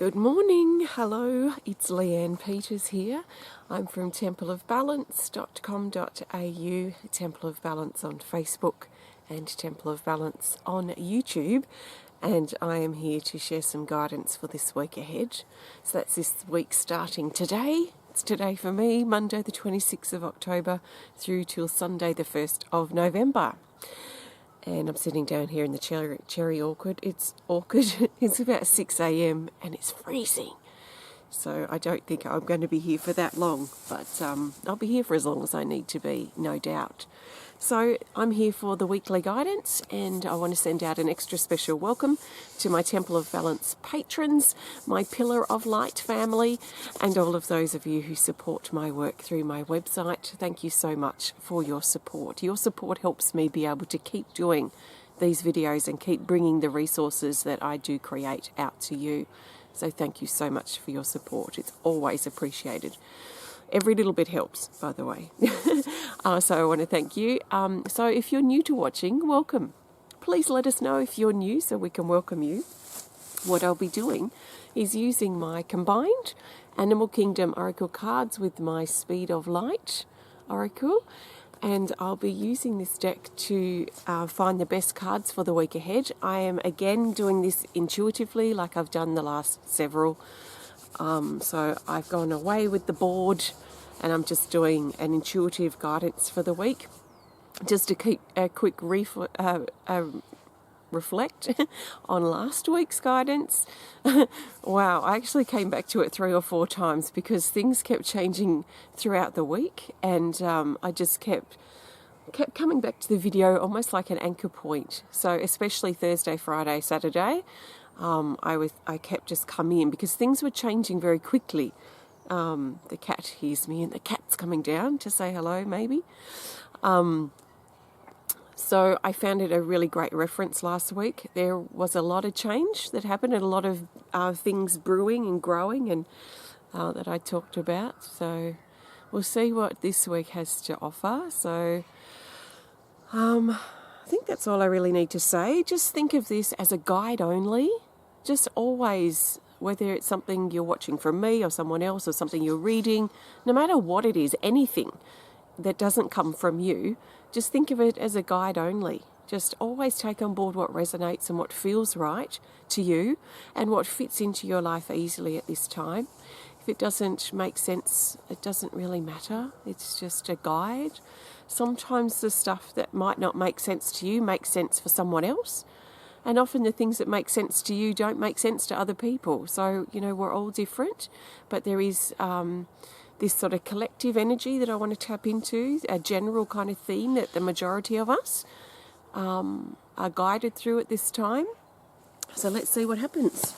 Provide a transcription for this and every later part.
Good morning, hello, it's Leanne Peters here. I'm from templeofbalance.com.au, Temple of Balance on Facebook and Temple of Balance on YouTube, and I am here to share some guidance for this week ahead. So that's this week starting today. It's today for me, Monday the 26th of October through till Sunday the 1st of November. And I'm sitting down here in the cherry orchard. It's about 6 a.m. and it's freezing. So I don't think I'm going to be here for that long, but I'll be here for as long as I need to be, no doubt. So I'm here for the weekly guidance, and I want to send out an extra special welcome to my Temple of Balance patrons, my Pillar of Light family, and all of those of you who support my work through my website. Thank you so much for your support. Your support helps me be able to keep doing these videos and keep bringing the resources that I do create out to you. So thank you so much for your support. It's always appreciated. Every little bit helps, by the way. So I want to thank you. So if you're new to watching, welcome. Please let us know if you're new so we can welcome you. What I'll be doing is using my combined Animal Kingdom Oracle cards with my Speed of Light Oracle. And I'll be using this deck to find the best cards for the week ahead. I am again doing this intuitively like I've done the last several. So I've gone away with the board and I'm just doing an intuitive guidance for the week. Just to keep a quick reflect on last week's guidance. Wow, I actually came back to it 3 or 4 times because things kept changing throughout the week, and I just kept coming back to the video almost like an anchor point. So especially Thursday, Friday, Saturday, I kept just coming in because things were changing very quickly. The cat hears me, and the cat's coming down to say hello, maybe. So I found it a really great reference last week. There was a lot of change that happened and a lot of things brewing and growing and that I talked about. So we'll see what this week has to offer. So I think that's all I really need to say. Just think of this as a guide only. Just always, whether it's something you're watching from me or someone else or something you're reading, no matter what it is, anything that doesn't come from you, just think of it as a guide only. Just always take on board what resonates and what feels right to you and what fits into your life easily at this time. If it doesn't make sense, it doesn't really matter. It's just a guide. Sometimes the stuff that might not make sense to you makes sense for someone else. And often the things that make sense to you don't make sense to other people. So, we're all different, but there is this sort of collective energy that I want to tap into, a general kind of theme that the majority of us are guided through at this time. So let's see what happens.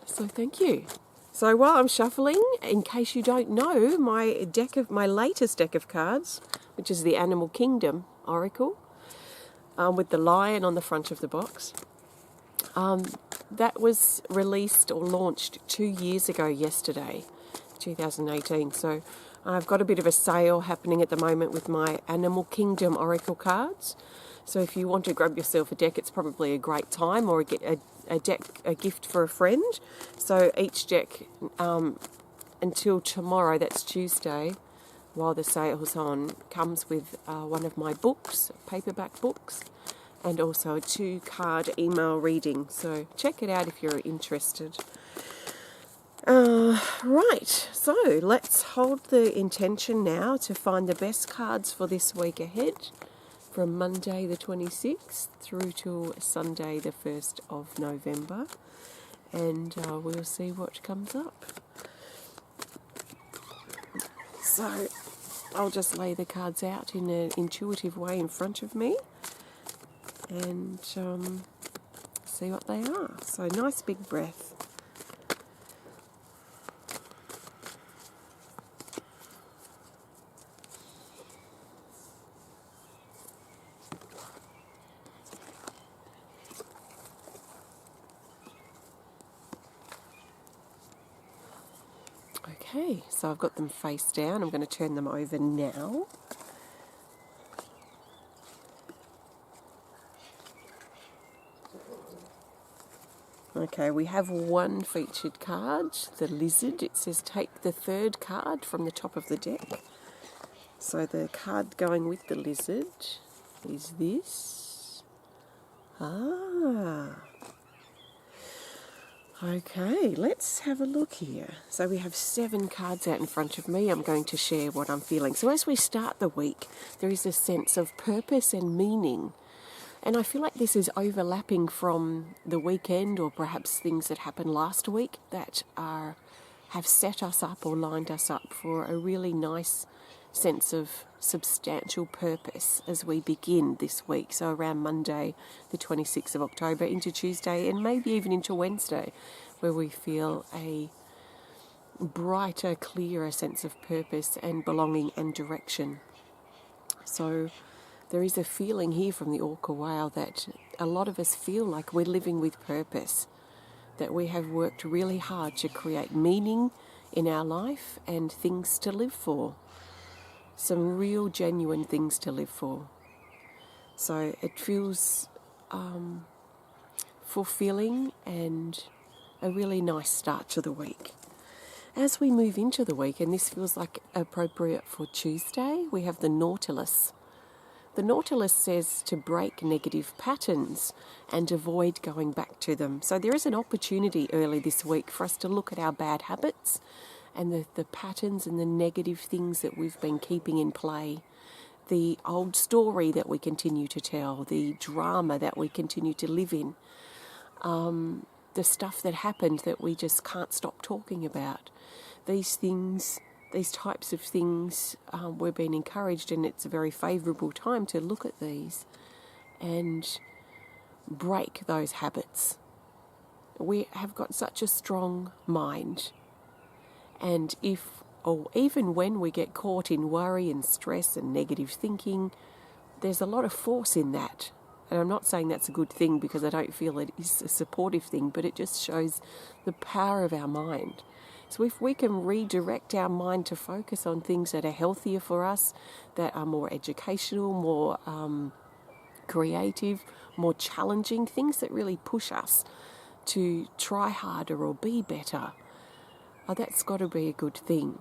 So thank you. So while I'm shuffling, in case you don't know, my latest deck of cards, which is the Animal Kingdom Oracle, with the lion on the front of the box, that was released or launched 2 years ago yesterday, 2018. So I've got a bit of a sale happening at the moment with my Animal Kingdom Oracle cards. So if you want to grab yourself a deck, it's probably a great time, or a gift for a friend. So each deck until tomorrow, that's Tuesday, while the sale's on, comes with one of my books, paperback books, and also a 2-card email reading. So check it out if you're interested. Right, so let's hold the intention now to find the best cards for this week ahead, from Monday the 26th through till Sunday the 1st of November, and we'll see what comes up. So I'll just lay the cards out in an intuitive way in front of me and see what they are. So nice big breath. Okay, so I've got them face down. I'm going to turn them over now. Okay, we have one featured card, the Lizard. It says take the third card from the top of the deck. So the card going with the Lizard is this. Okay, let's have a look here. So we have 7 cards out in front of me. I'm going to share what I'm feeling. So as we start the week, there is a sense of purpose and meaning. And I feel like this is overlapping from the weekend or perhaps things that happened last week that have set us up or lined us up for a really nice sense of substantial purpose as we begin this week. So around Monday, the 26th of October, into Tuesday and maybe even into Wednesday, where we feel a brighter, clearer sense of purpose and belonging and direction. So there is a feeling here from the Orca Whale that a lot of us feel like we're living with purpose, that we have worked really hard to create meaning in our life and things to live for. Some real genuine things to live for. So it feels fulfilling and a really nice start to the week. As we move into the week, and this feels like appropriate for Tuesday, we have the Nautilus. The Nautilus says to break negative patterns and avoid going back to them. So there is an opportunity early this week for us to look at our bad habits and the patterns and the negative things that we've been keeping in play, the old story that we continue to tell, the drama that we continue to live in, the stuff that happened that we just can't stop talking about. These things, these types of things, we're being encouraged, and it's a very favourable time to look at these and break those habits. We have got such a strong mind. And if, or even when we get caught in worry and stress and negative thinking, there's a lot of force in that. And I'm not saying that's a good thing because I don't feel it is a supportive thing, but it just shows the power of our mind. So if we can redirect our mind to focus on things that are healthier for us, that are more educational, more creative, more challenging, things that really push us to try harder or be better, that's got to be a good thing.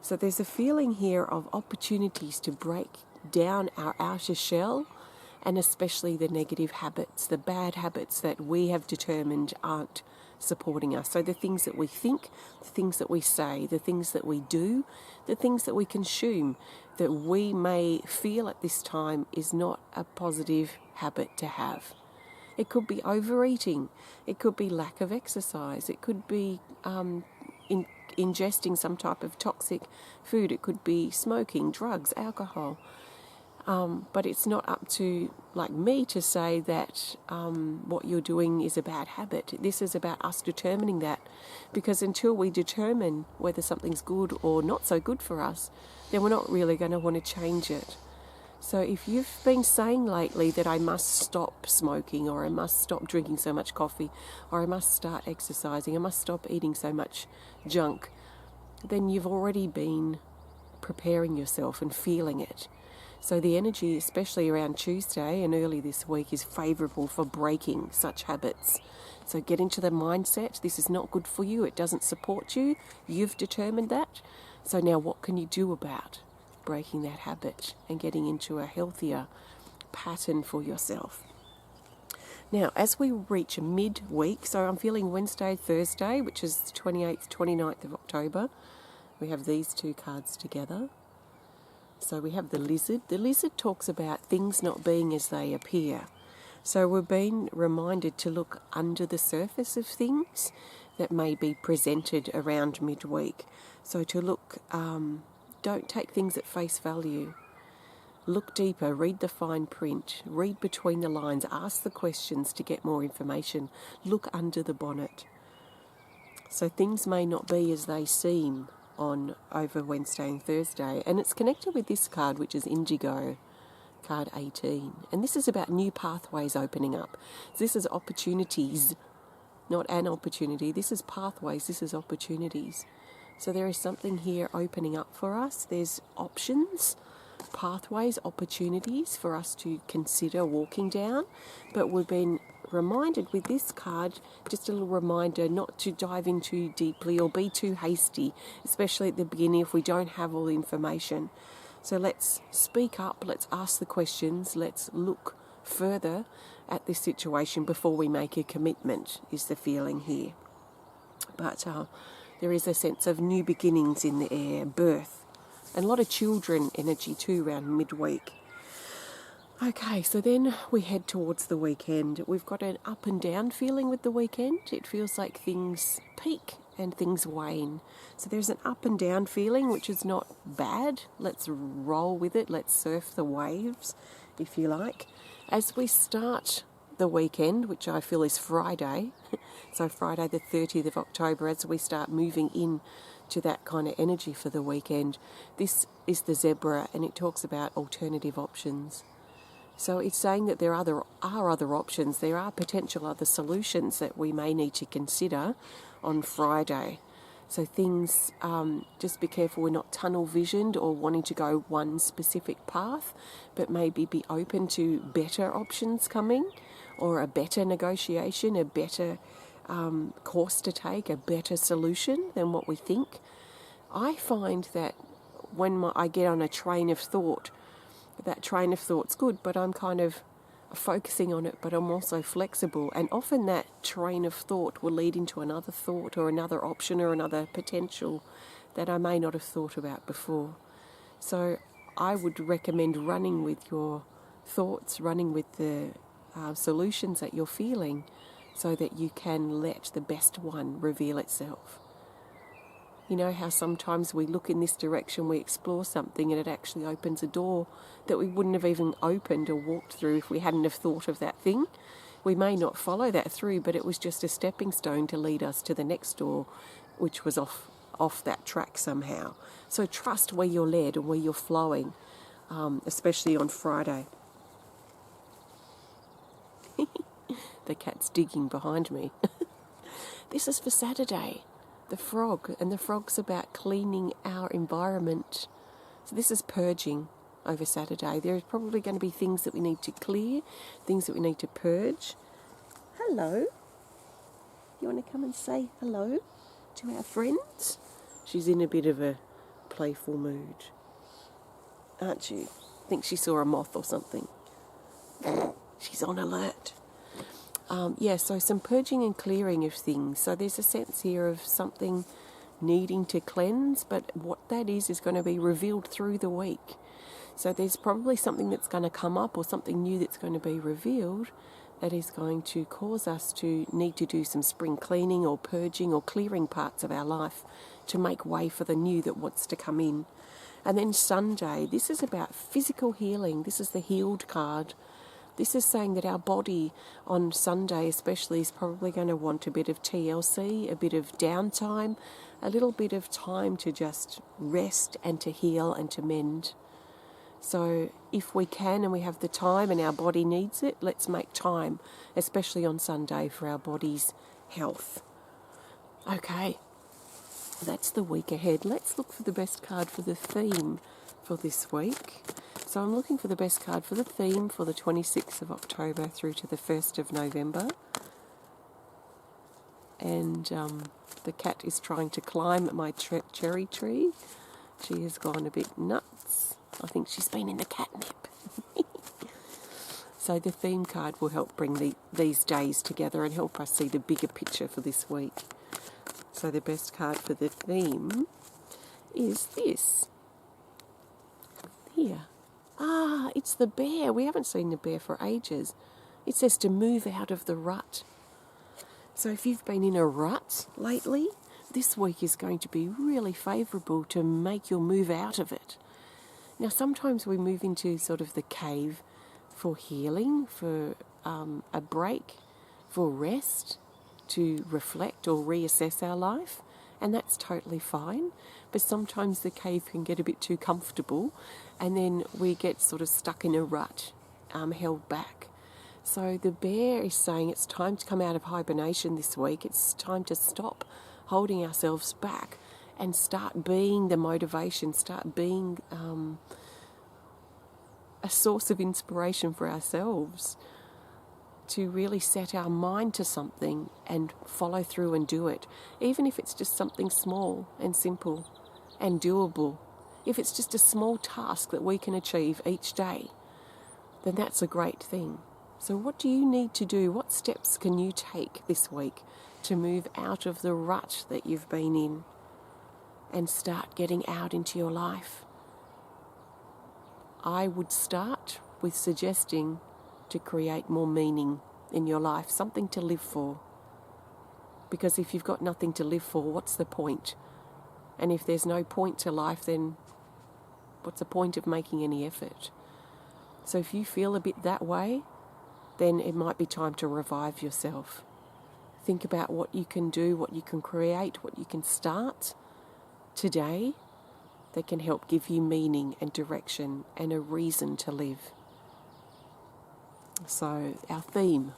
So there's a feeling here of opportunities to break down our outer shell, and especially the negative habits, the bad habits that we have determined aren't supporting us. So the things that we think, the things that we say, the things that we do, the things that we consume, that we may feel at this time is not a positive habit to have. It could be overeating, it could be lack of exercise, it could be ingesting some type of toxic food, it could be smoking, drugs, alcohol. But it's not up to me to say that what you're doing is a bad habit. This is about us determining that, because until we determine whether something's good or not so good for us, then we're not really going to want to change it. So if you've been saying lately that I must stop smoking, or I must stop drinking so much coffee, or I must start exercising, I must stop eating so much junk, then you've already been preparing yourself and feeling it. So the energy, especially around Tuesday and early this week, is favourable for breaking such habits. So get into the mindset, this is not good for you, it doesn't support you, you've determined that. So now what can you do about breaking that habit and getting into a healthier pattern for yourself? Now, as we reach mid-week, so I'm feeling Wednesday, Thursday, which is the 28th, 29th of October. We have these 2 cards together. So we have the Lizard. The Lizard talks about things not being as they appear. So we're being reminded to look under the surface of things that may be presented around midweek. So to look, don't take things at face value. Look deeper, read the fine print, read between the lines, ask the questions to get more information, look under the bonnet. So things may not be as they seem over Wednesday and Thursday, and it's connected with this card, which is Indigo, card 18, and this is about new pathways opening up. This is opportunities, not an opportunity. This is pathways, this is opportunities. So there is something here opening up for us. There's options, pathways, opportunities for us to consider walking down, but we've been reminded with this card, just a little reminder not to dive in too deeply or be too hasty, especially at the beginning if we don't have all the information. So let's speak up, let's ask the questions, let's look further at this situation before we make a commitment, is the feeling here. But there is a sense of new beginnings in the air, birth, and a lot of children energy too around midweek. Okay, so then we head towards the weekend. We've got an up and down feeling with the weekend. It feels like things peak and things wane. So there's an up and down feeling, which is not bad. Let's roll with it. Let's surf the waves, if you like. As we start the weekend, which I feel is Friday, so Friday the 30th of October, as we start moving in to that kind of energy for the weekend, this is the zebra, and it talks about alternative options. So it's saying that there are other options, there are potential other solutions that we may need to consider on Friday. So things, just be careful we're not tunnel visioned or wanting to go one specific path, but maybe be open to better options coming, or a better negotiation, a better course to take, a better solution than what we think. I find that when I get on a train of thought, that train of thought's good, but I'm kind of focusing on it, but I'm also flexible, and often that train of thought will lead into another thought or another option or another potential that I may not have thought about before. So I would recommend running with your thoughts, running with the solutions that you're feeling, so that you can let the best one reveal itself. You know how sometimes we look in this direction, we explore something, and it actually opens a door that we wouldn't have even opened or walked through if we hadn't have thought of that thing. We may not follow that through, but it was just a stepping stone to lead us to the next door, which was off that track somehow. So trust where you're led and where you're flowing, especially on Friday. The cat's digging behind me. This is for Saturday. The frog, and the frog's about cleaning our environment. So this is purging over Saturday. There is probably going to be things that we need to clear, things that we need to purge. Hello. You want to come and say hello to our friends? She's in a bit of a playful mood, aren't you? I think she saw a moth or something. She's on alert. So some purging and clearing of things. So there's a sense here of something needing to cleanse, but what that is going to be revealed through the week. So there's probably something that's going to come up, or something new that's going to be revealed, that is going to cause us to need to do some spring cleaning or purging or clearing parts of our life to make way for the new that wants to come in. And then Sunday, this is about physical healing. This is the healed card. This is saying that our body on Sunday especially is probably going to want a bit of TLC, a bit of downtime, a little bit of time to just rest and to heal and to mend. So if we can and we have the time and our body needs it, let's make time, especially on Sunday, for our body's health. Okay, that's the week ahead. Let's look for the best card for the theme for this week. So I'm looking for the best card for the theme for the 26th of October through to the 1st of November. And the cat is trying to climb my cherry tree. She has gone a bit nuts. I think she's been in the catnip. So the theme card will help bring these days together and help us see the bigger picture for this week. So the best card for the theme is this. Here. It's the bear. We haven't seen the bear for ages. It says to move out of the rut. So if you've been in a rut lately, this week is going to be really favourable to make your move out of it. Now, sometimes we move into sort of the cave for healing, for a break, for rest, to reflect or reassess our life, and that's totally fine. But sometimes the cave can get a bit too comfortable, and then we get sort of stuck in a rut, held back. So the bear is saying it's time to come out of hibernation this week. It's time to stop holding ourselves back and start being the motivation, start being a source of inspiration for ourselves. to really set our mind to something and follow through and do it, even if it's just something small and simple and doable. If it's just a small task that we can achieve each day, then that's a great thing. So what do you need to do? What steps can you take this week to move out of the rut that you've been in and start getting out into your life? I would start with suggesting to create more meaning in your life, something to live for. Because if you've got nothing to live for, what's the point? And if there's no point to life, then what's the point of making any effort? So if you feel a bit that way, then it might be time to revive yourself. Think about what you can do, what you can create, what you can start today that can help give you meaning and direction and a reason to live. So our theme,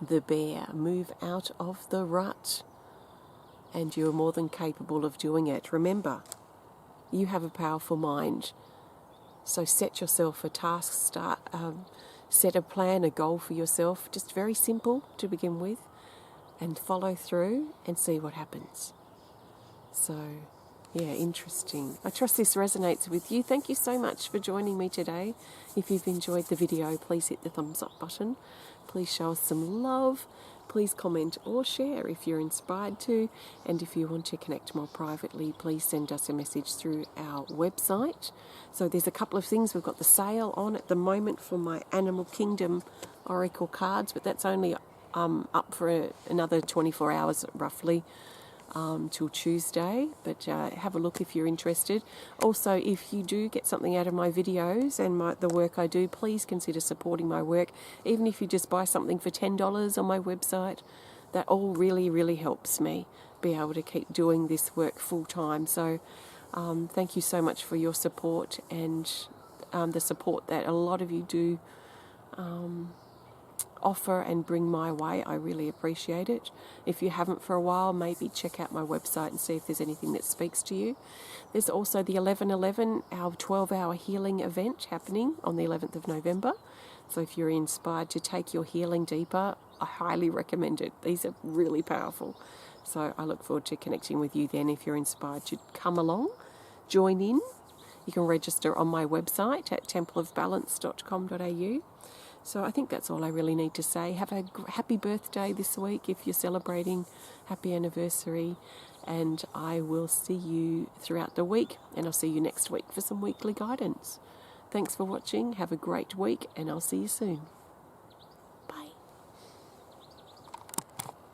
the bear, move out of the rut, and you're more than capable of doing it. Remember, you have a powerful mind, so set yourself a task, set a plan, a goal for yourself, just very simple to begin with, and follow through and see what happens. So, yeah, interesting. I trust this resonates with you. Thank you so much for joining me today. If you've enjoyed the video, please hit the thumbs up button. Please show us some love. Please comment or share if you're inspired to. And if you want to connect more privately, please send us a message through our website. So there's a couple of things. We've got the sale on at the moment for my Animal Kingdom Oracle cards, but that's only up for another 24 hours roughly. Till Tuesday, but have a look if you're interested. Also, if you do get something out of my videos and the work I do, please consider supporting my work. Even if you just buy something for $10 on my website, that all really helps me be able to keep doing this work full time. So thank you so much for your support and the support that a lot of you do offer and bring my way. I really appreciate it. If you haven't for a while, maybe check out my website and see if there's anything that speaks to you. There's also the 11/11, our 12-hour healing event happening on the 11th of November. So if you're inspired to take your healing deeper, I highly recommend it. These are really powerful. So I look forward to connecting with you then. If you're inspired to come along, join in. You can register on my website at templeofbalance.com.au. So I think that's all I really need to say. Have a happy birthday this week if you're celebrating. Happy anniversary. And I will see you throughout the week. And I'll see you next week for some weekly guidance. Thanks for watching. Have a great week and I'll see you soon.